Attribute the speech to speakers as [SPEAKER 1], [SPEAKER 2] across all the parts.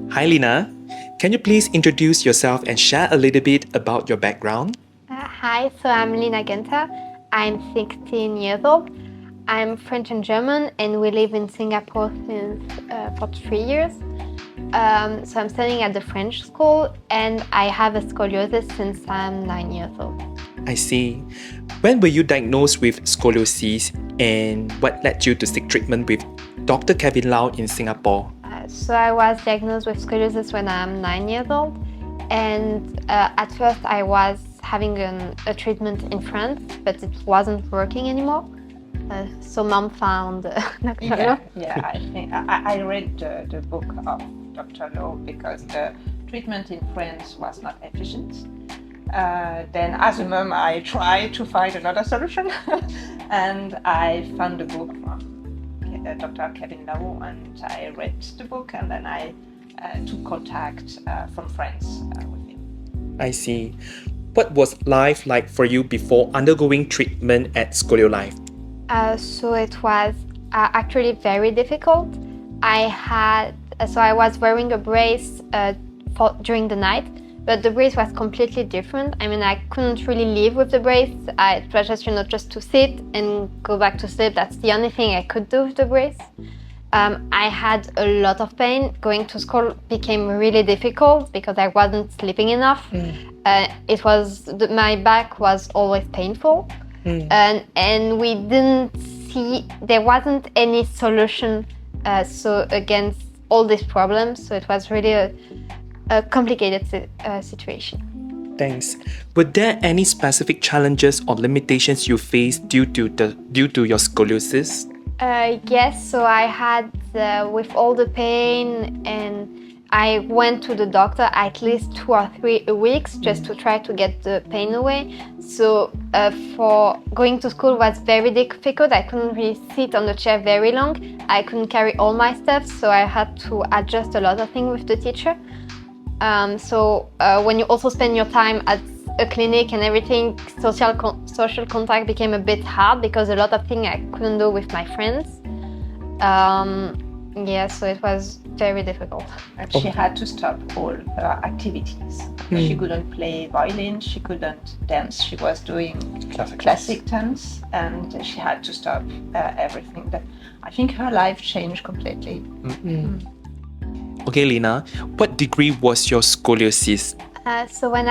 [SPEAKER 1] Hi Lena, can you please introduce yourself and share a little bit about your background?
[SPEAKER 2] Hi, so I'm Lena Genta. I'm 16 years old. I'm French and German, and we live in Singapore since for 3 years. So I'm studying at the French school, and I have a scoliosis since I'm 9 years old.
[SPEAKER 1] I see. When were you diagnosed with scoliosis and what led you to seek treatment with Dr. Kevin Lau in Singapore?
[SPEAKER 2] So I was diagnosed with scoliosis when I'm 9 years old, and at first I was having a treatment in France, but it wasn't working anymore. So mom found Dr. Lau.
[SPEAKER 3] Yeah, I think I read the book of Dr. Lau because the treatment in France was not efficient. Then as a mom, I tried to find another solution and I found the book from Dr. Kevin Lau, and I read the book, and then I took contact from France with him.
[SPEAKER 1] I see. What was life like for you before undergoing treatment at ScolioLife?
[SPEAKER 2] So it was actually very difficult. I was wearing a brace during the night, but the brace was completely different. I mean, I couldn't really live with the brace. It was just to sit and go back to sleep. That's the only thing I could do with the brace. I had a lot of pain. Going to school became really difficult because I wasn't sleeping enough. My back was always painful. And we didn't see, there wasn't any solution against all these problems. So it was really a complicated situation.
[SPEAKER 1] Thanks. Were there any specific challenges or limitations you faced due to your scoliosis?
[SPEAKER 2] Yes, so I had, with all the pain, and I went to the doctor at least 2 or 3 weeks just to try to get the pain away. So for going to school was very difficult. I couldn't really sit on the chair very long. I couldn't carry all my stuff, so I had to adjust a lot of things with the teacher. When you also spend your time at a clinic and everything, social contact became a bit hard because a lot of things I couldn't do with my friends. So it was very difficult.
[SPEAKER 3] And she had to stop all her activities. She couldn't play violin, she couldn't dance, she was doing classic dance, and she had to stop everything. I think her life changed completely.
[SPEAKER 1] Okay, Lena, what degree was your scoliosis?
[SPEAKER 2] So when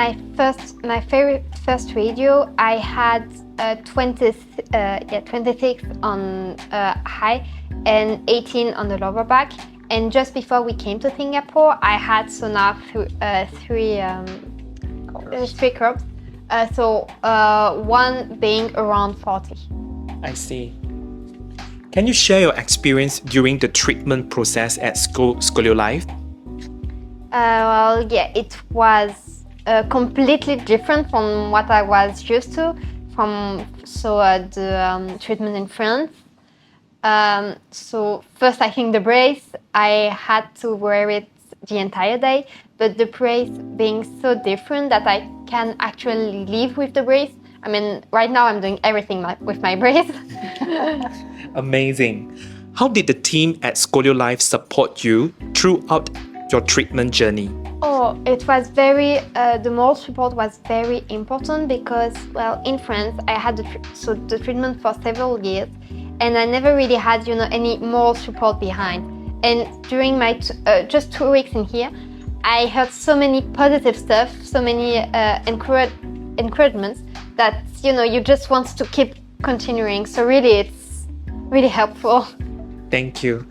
[SPEAKER 2] my very first video, I had 26 on high and 18 on the lower back. And just before we came to Singapore, I had three curves. One being around 40.
[SPEAKER 1] I see. Can you share your experience during the treatment process at ScolioLife?
[SPEAKER 2] It was completely different from what I was used to the treatment in France. First, I think the brace, I had to wear it the entire day, but the brace being so different that I can actually live with the brace. I mean, right now I'm doing everything with my brace.
[SPEAKER 1] Amazing. How did the team at ScolioLife support you throughout your treatment journey?
[SPEAKER 2] It was the moral support was very important because, in France, I had the treatment for several years, and I never really had, any moral support behind. And during my just 2 weeks in here, I heard so many positive stuff, so many encouragements that, you just want to keep continuing. So really, it's really helpful.
[SPEAKER 1] Thank you.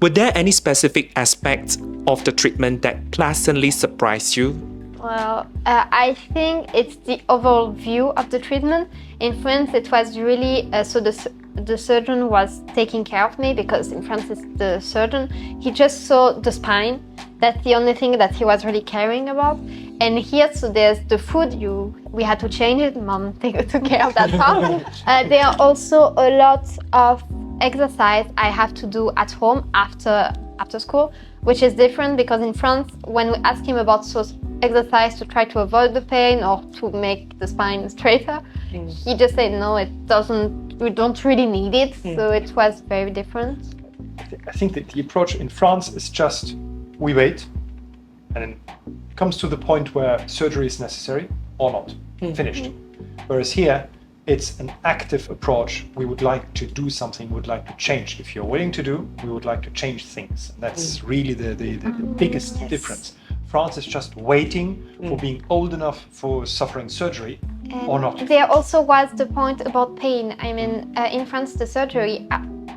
[SPEAKER 1] Were there any specific aspects of the treatment that pleasantly surprised you?
[SPEAKER 2] I think it's the overall view of the treatment. In France, it was really, the surgeon was taking care of me because in France it's the surgeon. He just saw the spine. That's the only thing that he was really caring about. And here, so there's the food, we had to change it. Mom took care of that part. There are also a lot of exercise I have to do at home after school, which is different because in France, when we ask him about exercise to try to avoid the pain or to make the spine straighter, he just said no, we don't really need it. So it was very different.
[SPEAKER 4] I think that the approach in France is just we wait and then it comes to the point where surgery is necessary or not, finished. Whereas here, it's an active approach. We would like to do something, we would like to change. If you're willing to do, we would like to change things. And that's really the biggest difference. France is just waiting for being old enough for suffering surgery or not.
[SPEAKER 2] There also was the point about pain. I mean, in France, the surgery,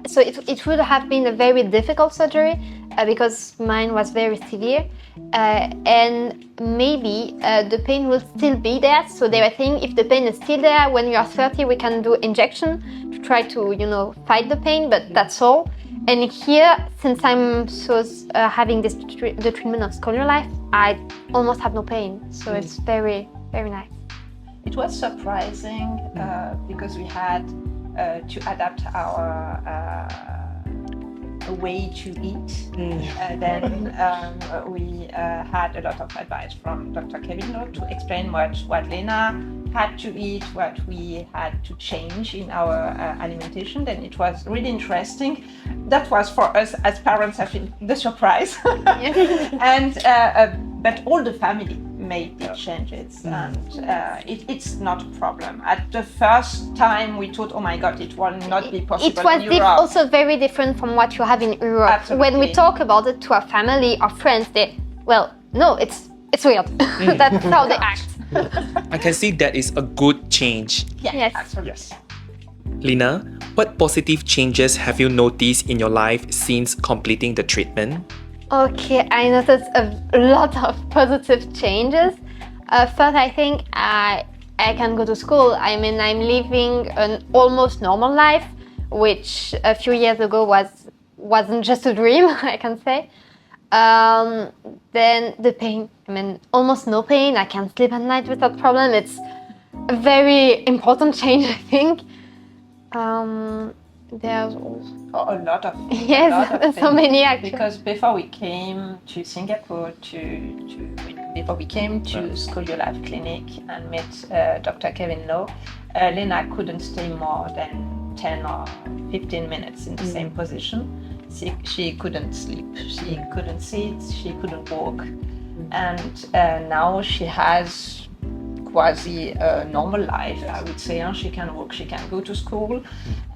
[SPEAKER 2] so it would have been a very difficult surgery because mine was very severe. And maybe the pain will still be there. So they were saying if the pain is still there, when you are 30, we can do injection to try to, fight the pain, but that's all. And here, since I'm having the treatment of ScolioLife, I almost have no pain. So it's very, very nice.
[SPEAKER 3] It was surprising because we had to adapt our way to eat. Then we had a lot of advice from Dr. Kevin Lowe to explain what Lena had to eat, what we had to change in our alimentation. Then it was really interesting. That was for us as parents, I think, the surprise. And but all the family made the changes, and it's not a problem. At the first time, we thought, oh my God, it will not be possible.
[SPEAKER 2] It was
[SPEAKER 3] in Europe.
[SPEAKER 2] Also very different from what you have in Europe.
[SPEAKER 3] Absolutely.
[SPEAKER 2] When we talk about it to our family or friends, no, it's weird. That's how they act.
[SPEAKER 1] I can see that is a good change.
[SPEAKER 2] Yes.
[SPEAKER 3] Absolutely.
[SPEAKER 4] Yes.
[SPEAKER 1] Lena, what positive changes have you noticed in your life since completing the treatment?
[SPEAKER 2] Okay, I noticed a lot of positive changes. First, I think I can go to school. I mean, I'm living an almost normal life, which a few years ago wasn't just a dream, I can say. Then the pain, I mean, almost no pain. I can sleep at night without problem. It's a very important change, I think. There's also
[SPEAKER 3] A lot of
[SPEAKER 2] so many actually.
[SPEAKER 3] Because before we came to Singapore, before we came to ScolioLife clinic and met Dr. Kevin Lowe, Lena couldn't stay more than 10 or 15 minutes in the same position. She couldn't sleep, she couldn't sit, she couldn't walk, and now she has quasi normal life, I would say. She can walk, she can go to school,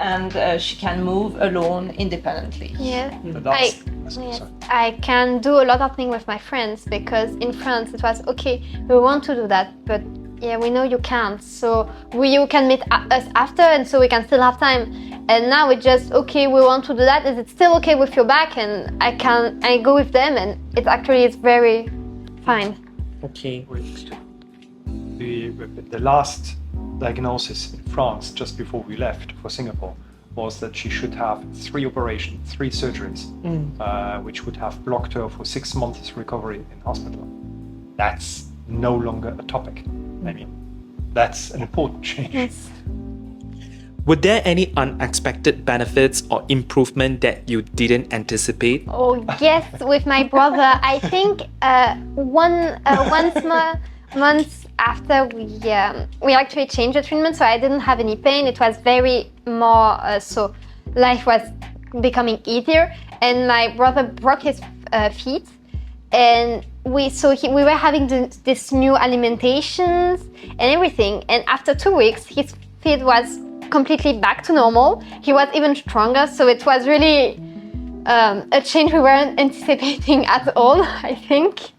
[SPEAKER 3] and she can move alone independently.
[SPEAKER 2] Yeah,
[SPEAKER 4] Sorry.
[SPEAKER 2] I can do a lot of things with my friends, because in France it was okay, we want to do that, but yeah, we know you can't, so you can meet us after, and so we can still have time. And now it's just okay, we want to do that, is it still okay with your back? And I go with them, and it actually is very fine.
[SPEAKER 1] Okay.
[SPEAKER 4] The last diagnosis in France, just before we left for Singapore, was that she should have 3 operations, 3 surgeries, which would have blocked her for 6 months recovery in hospital. That's no longer a topic. I mean, that's an important change.
[SPEAKER 2] Yes.
[SPEAKER 1] Were there any unexpected benefits or improvement that you didn't anticipate?
[SPEAKER 2] Oh yes, with my brother. I think once more months after we actually changed the treatment, so I didn't have any pain. It was very more so life was becoming easier, and my brother broke his feet, and we were having this new alimentations and everything, and after 2 weeks his feet was completely back to normal. He was even stronger, so it was really a change we weren't anticipating at all, I think.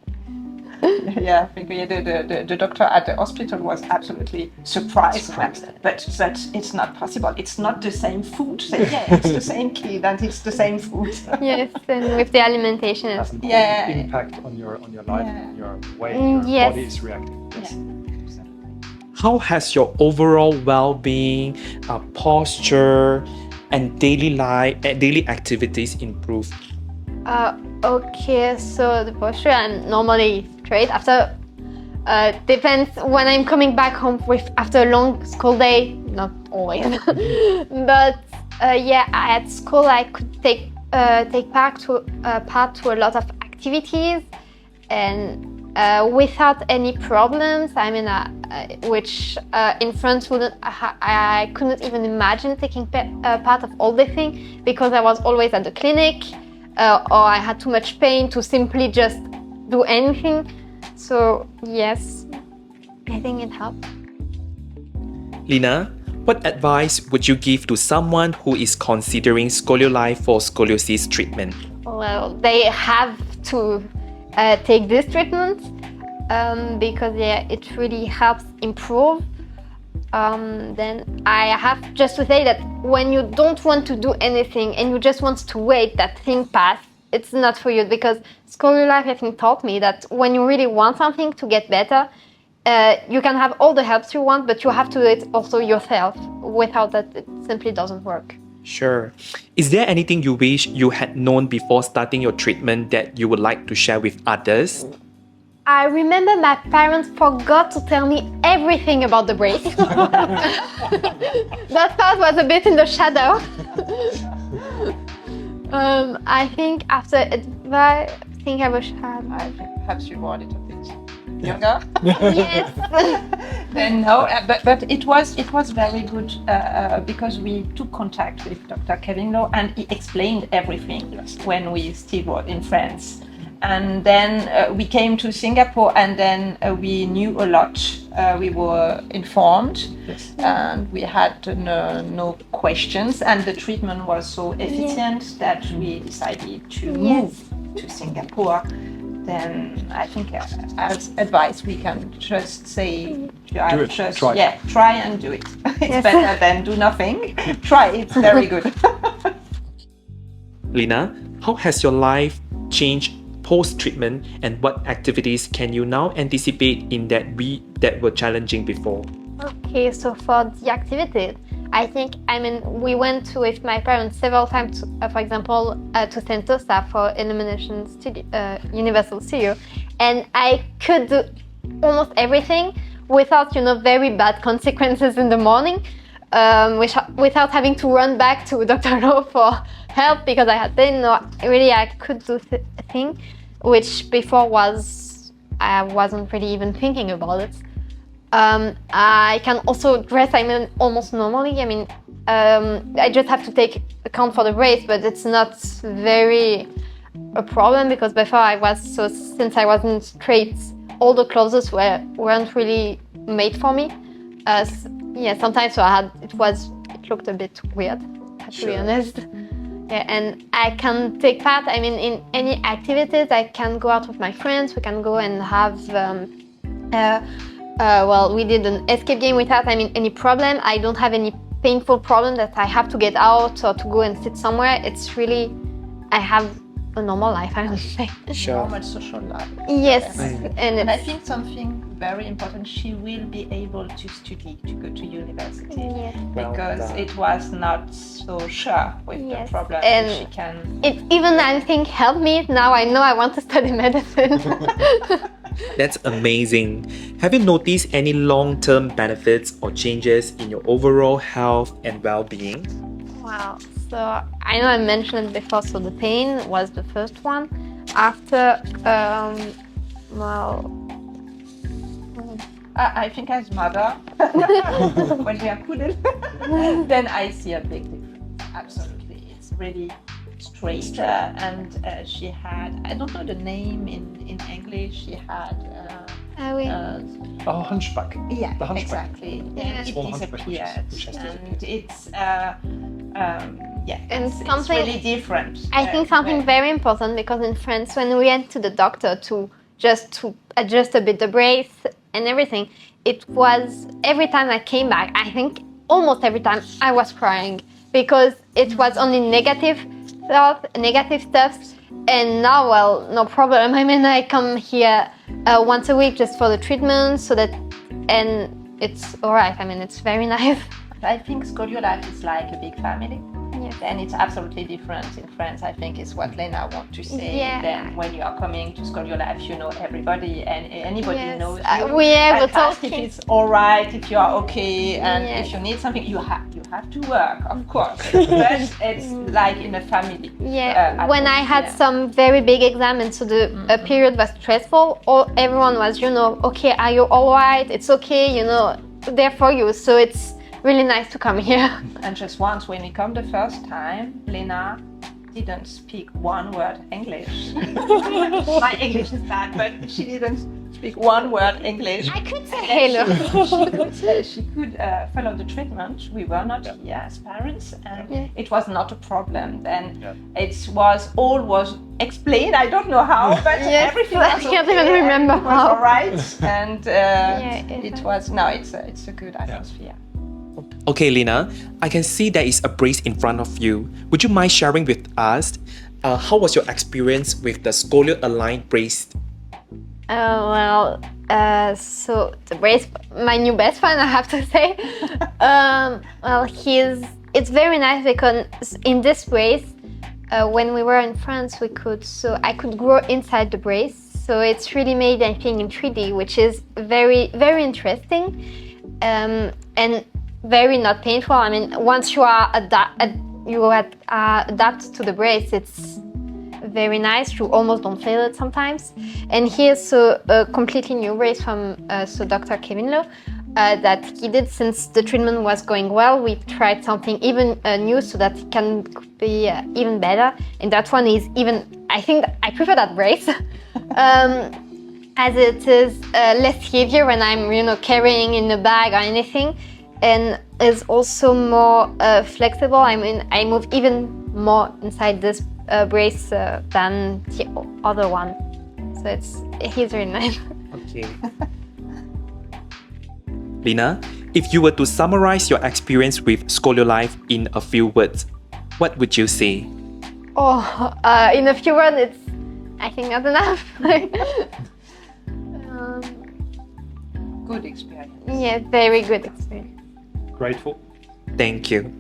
[SPEAKER 3] Yeah, I think the doctor at the hospital was absolutely surprised. But it's not possible. It's not the same food. So, yeah, it's the same kid and it's the same food.
[SPEAKER 2] Yes, and with the alimentation.
[SPEAKER 4] It has an impact on your life, and your way your body is reacting. Yes.
[SPEAKER 1] How has your overall well-being, posture, and daily activities improved?
[SPEAKER 2] Okay, so the posture, I'm normally straight. After depends when I'm coming back home after a long school day, not always. But at school I could take part to a lot of activities, and without any problems. I mean, which in France I couldn't even imagine taking part of all the things, because I was always at the clinic, or I had too much pain to simply just do anything. So yes, I think it helped.
[SPEAKER 1] Lena, what advice would you give to someone who is considering ScolioLife for scoliosis treatment?
[SPEAKER 2] Well, they have to take this treatment because it really helps improve. Then I have just to say that when you don't want to do anything and you just want to wait that thing pass, it's not for you, because ScolioLife I think taught me that when you really want something to get better, you can have all the helps you want, but you have to do it also yourself. Without that, it simply doesn't work.
[SPEAKER 1] Sure. Is there anything you wish you had known before starting your treatment that you would like to share with others?
[SPEAKER 2] I remember my parents forgot to tell me everything about the brace. That part was a bit in the shadow. I think after advice, I think I wish I had.
[SPEAKER 3] Perhaps you were a little bit younger.
[SPEAKER 2] Yes.
[SPEAKER 3] Then no, but it was very good because we took contact with Dr. Kevin Lowe and he explained everything when we still were in France. And then we came to Singapore, and then we knew a lot. We were informed, and we had no questions. And the treatment was so efficient that we decided to move to Singapore. Then I think as advice we can just say, try and do it. It's better than do nothing. Try, it's very good.
[SPEAKER 1] Lena, how has your life changed post-treatment, and what activities can you now anticipate in that were challenging before?
[SPEAKER 2] Okay, so for the activities, I think, we went with my parents several times, for example, to Sentosa for Elimination Universal Studio, and I could do almost everything without, very bad consequences in the morning, without having to run back to Dr. Lowe for help because I had pain. No, really, I could do things which before I wasn't really even thinking about it. I can also dress, almost normally. I just have to take account for the brace, but it's not very a problem because before since I wasn't straight, all the clothes weren't really made for me. Sometimes it looked a bit weird, to be honest. Yeah, and I can take part, in any activities. I can go out with my friends, we can go and have, we did an escape game without, any problem. I don't have any painful problem that I have to get out or to go and sit somewhere. It's really, I have a normal life, I would say.
[SPEAKER 3] Normal social life.
[SPEAKER 2] Yes.
[SPEAKER 3] And I think something very important, she will be able to study, to go to university.
[SPEAKER 2] Yes.
[SPEAKER 3] Because it was not so sure with the problem.
[SPEAKER 2] And
[SPEAKER 3] she can...
[SPEAKER 2] It even, I think, helped me. Now I know I want to study medicine.
[SPEAKER 1] That's amazing. Have you noticed any long-term benefits or changes in your overall health and well-being?
[SPEAKER 2] Wow. So I know I mentioned it before, so the pain was the first one. After,
[SPEAKER 3] I think as mother, when we are good, then I see a big difference. Absolutely. It's really straight. And she had, I don't know the name in English, she had...
[SPEAKER 4] hunchback.
[SPEAKER 3] Yeah,
[SPEAKER 4] the hunchback.
[SPEAKER 3] Exactly.
[SPEAKER 2] Yeah.
[SPEAKER 3] It disappeared. And it's...
[SPEAKER 2] and
[SPEAKER 3] it's
[SPEAKER 2] something
[SPEAKER 3] really different.
[SPEAKER 2] I think something very important, because in France, when we went to the doctor to adjust a bit the brace and everything, it was every time I came back, I think almost every time I was crying because it was only negative stuff. And now, well, no problem. I come here once a week just for the treatment, and it's all right. It's very nice.
[SPEAKER 3] I think ScolioLife is like a big family.
[SPEAKER 2] Yes.
[SPEAKER 3] And it's absolutely different in France. I think is what Lena wants to say.
[SPEAKER 2] Yeah.
[SPEAKER 3] Then when you are coming to ScolioLife, you know everybody and anybody
[SPEAKER 2] Yes.
[SPEAKER 3] knows you.
[SPEAKER 2] We
[SPEAKER 3] and
[SPEAKER 2] were
[SPEAKER 3] ask
[SPEAKER 2] talking.
[SPEAKER 3] if it's all right, if you are okay, and
[SPEAKER 2] Yes.
[SPEAKER 3] if you need something, you have to work, of course. But it's like in a family.
[SPEAKER 2] Yeah, when I had
[SPEAKER 3] yeah.
[SPEAKER 2] some very big exam, and so the period was stressful, everyone was, okay, are you all right? It's okay, there for you. So it's really nice to come here.
[SPEAKER 3] And just once, when we come the first time, Lena didn't speak one word English. My English is bad, but she didn't speak one word English.
[SPEAKER 2] I could say hello.
[SPEAKER 3] She could follow the treatment. We were not here as parents, and
[SPEAKER 2] Yeah.
[SPEAKER 3] it was not a problem. Then it was all was explained. I don't know how, but
[SPEAKER 2] Yes,
[SPEAKER 3] everything
[SPEAKER 2] I
[SPEAKER 3] was
[SPEAKER 2] can't
[SPEAKER 3] okay,
[SPEAKER 2] even remember
[SPEAKER 3] everything was
[SPEAKER 2] how.
[SPEAKER 3] all right, and
[SPEAKER 2] Yeah,
[SPEAKER 3] it was no. It's a good atmosphere.
[SPEAKER 1] Okay, Lena, I can see there is a brace in front of you. Would you mind sharing with us how was your experience with the Scoliose aligned brace?
[SPEAKER 2] So the brace, my new best friend, I have to say. It's very nice because in this brace, when we were in France, I could grow inside the brace. So it's really made, I think, in 3D, which is very, very interesting, and very not painful. I mean, once you are adapt to the brace, it's very nice. You almost don't feel it sometimes. And here's a completely new brace from Dr. Kevin Lowe that he did since the treatment was going well. We tried something even new so that it can be even better. And that one is even, I think I prefer that brace. As it is less heavier when I'm carrying in a bag or anything, and is also more flexible. I mean, I move even more inside this brace than the other one. So he's really nice.
[SPEAKER 1] Okay. Lena, if you were to summarize your experience with ScolioLife in a few words, what would you say?
[SPEAKER 2] In a few words, I think not enough.
[SPEAKER 3] Good experience.
[SPEAKER 2] Yeah, very good experience.
[SPEAKER 4] Grateful.
[SPEAKER 1] Thank you.